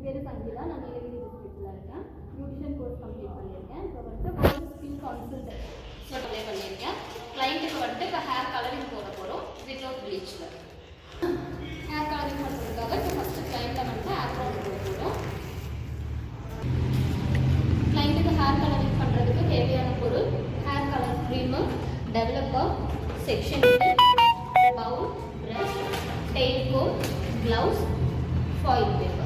பேர் சங்கீதா. நான் நீலகிரி டிஸ்ட்ரிக்டில் இருக்கேன். பியூட்டிஷியன் கோர்ஸ் கம்ப்ளீட் பண்ணியிருக்கேன். இப்போ வந்துட்டு ஸ்கின் கன்சல்டன்ட் அப்ளை பண்ணியிருக்கேன். கிளைண்ட்டுக்கு வந்துட்டு இப்போ ஹேர் கலரிங் போட போகிறோம் வித்தவுட் ப்ளீச்சில். ஹேர் கலரிங் பண்ணுறதுக்காக இப்போ ஃபஸ்ட்டு கிளைண்ட்டில் வந்துட்டு ஹேர் கலர் போட போகிறோம். கிளைண்ட்டுக்கு ஹேர் கலரிங் பண்ணுறதுக்கு தேவையான பொருள் hair colour cream, developer, section bowl, brush, tail comb, gloves, foil paper.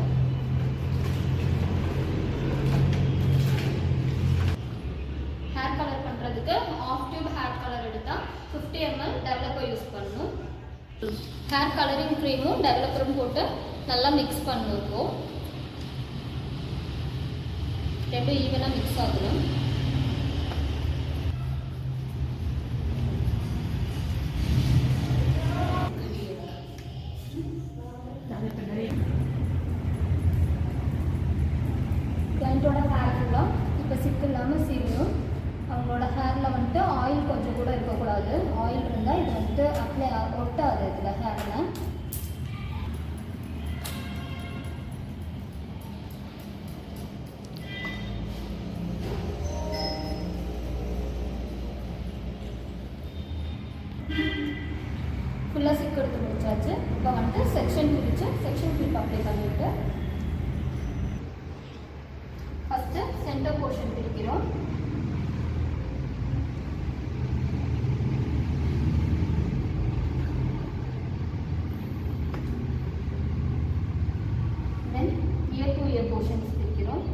Hair colour பண்ணுறதுக்கு ஆஃப் டியூப் ஹேர் கலர் எடுத்தால் 50 ml டெவலப்பர் யூஸ் பண்ணணும். ஹேர் கலரிங் க்ரீமும் டெவலப்பரும் போட்டு நல்லா மிக்ஸ் பண்ணிருக்கோம். ரெண்டும் ஈவனாக மிக்ஸ் ஆகணும். கிளைண்ட்டோட ஹேர் ஃபுல்லாக இப்போ சிக்கு இல்லாமல் சீவணும். அவங்களோட ஹேரில் வந்துட்டு ஆயில் கொஞ்சம் கூட இருக்கக்கூடாது. ஆயில் இருந்தால் இது வந்துட்டு அப்ளை ஒட்டாது இதில் ஹேரில். ஃபுல்லாக சிக்கு எடுத்து முடிச்சாச்சு. இப்போ வந்துட்டு செக்ஷன் பிரித்து செக்ஷன் கிளிப் அப்ளை பண்ணிவிட்டு ஃபஸ்ட்டு சென்டர் போர்ஷன் பிரிக்கிறோம். தென் இயர் டு இயர் போர்ஷன்ஸ் பிரிக்கிறோம்.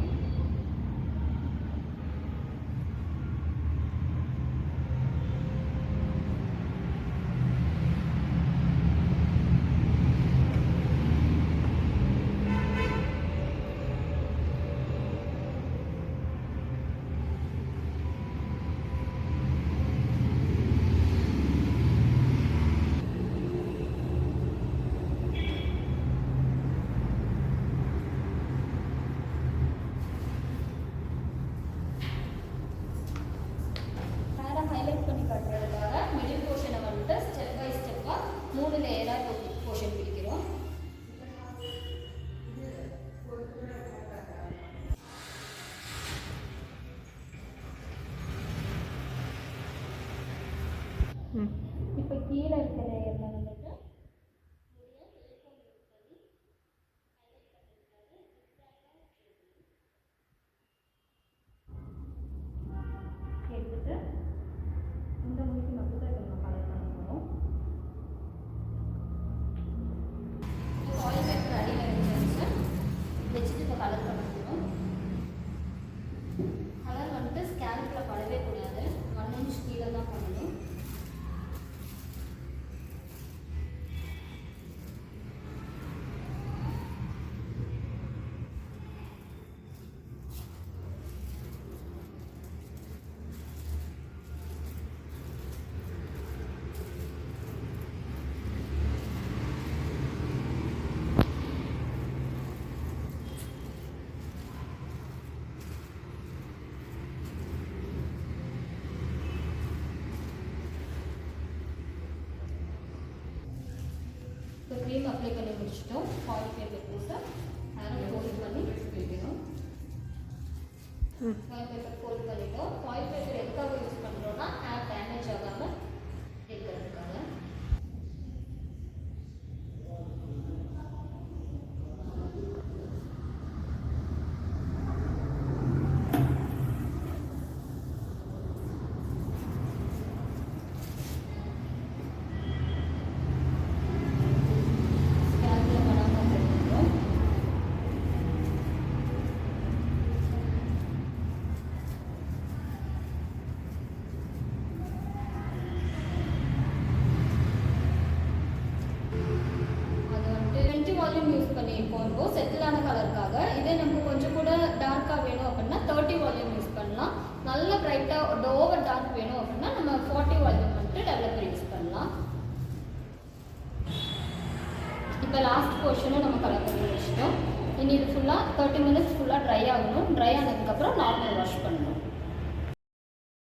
ஹைலைட் பண்ணி காட்டுறதுக்காக மிடில் போர்ஷனை வந்துட்டு ஸ்டெப் பை ஸ்டெப்பாக 3 லேயராக போர்ஷன் பிடிக்கிறோம். இப்போ கீழே இருக்கிற லேயரில் வந்துட்டு எடுத்துட்டு இந்த முடிக்கு மட்டும் தான் நம்ம கலர் பண்ணிக்கணும். ஆயில் பேப்பர் அடியில் வச்சுட்டு இப்போ கலர் பண்ணிக்கணும். கலர் வந்துட்டு ஸ்கேல்பில் படவே கூடாது. 1 inch கீழே தான் பண்ணணும். இப்போ க்ரீம் அப்ளை பண்ணி முடிச்சிட்டோம். ஃபாயில் பேப்பர் போட்டு ஹேரை ஃபோல்ட் பண்ணி வைக்கணும். ஃபாயில் பேப்பர் ஃபோல்ட் பண்ணிட்டோம். ஃபாயில் பேப்பர் எதுக்காக யூஸ் பண்ணுறோம்னா ஹேர் டேமேஜ் ஆகாமல் இருக்கிறதுக்காக. வால்யூம் யூஸ் பண்ணியிருக்கோம். இப்போ செட்டிலான கலருக்காக. இதே நமக்கு கொஞ்சம் கூட டார்க்காக வேணும் அப்படின்னா 30 வால்யூம் யூஸ் பண்ணலாம். நல்ல பிரைட்டாக ஓவர் டார்க் வேணும் அப்படின்னா நம்ம 40 வால்யூம் வந்துட்டு டெவலப்பர் யூஸ் பண்ணலாம். இப்போ லாஸ்ட் போர்ஷனும் நம்ம கலர் பண்ணி வச்சுட்டோம். இனி இது ஃபுல்லாக 30 minutes ஃபுல்லாக ட்ரை ஆகணும். ட்ரை ஆனதுக்கப்புறம் நார்மல் வாஷ் பண்ணணும்.